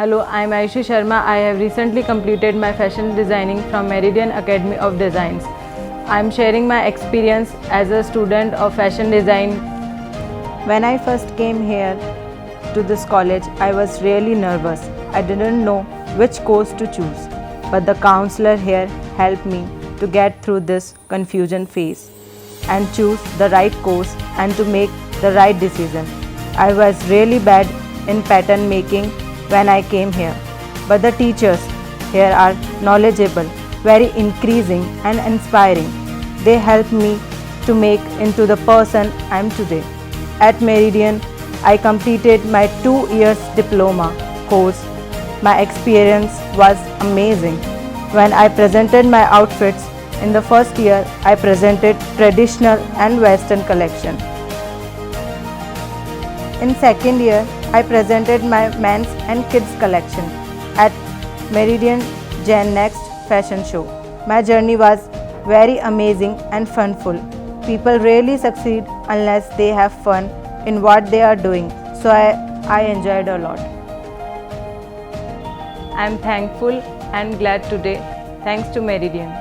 Hello, I am Aayushi Sharma. I have recently completed my fashion designing from Meridian Academy of Designs. I am sharing my experience as a student of fashion design. When I first came here to this college, I was really nervous. I didn't know which course to choose, but the counselor here helped me to get through this confusion phase and choose the right course and to make the right decision. I was really bad in pattern making when I came here, but the teachers here are knowledgeable, very increasing and inspiring. They help me to make into the person I am today. At Meridian, I completed my 2 years diploma course. My experience was amazing. When I presented my outfits in the first year, I presented traditional and western collection. In second year, I presented my men's and kids collection at Meridian Gen Next fashion show. My journey was very amazing and funful. People really succeed unless they have fun in what they are doing. So I enjoyed a lot. I am thankful and glad today. Thanks to Meridian.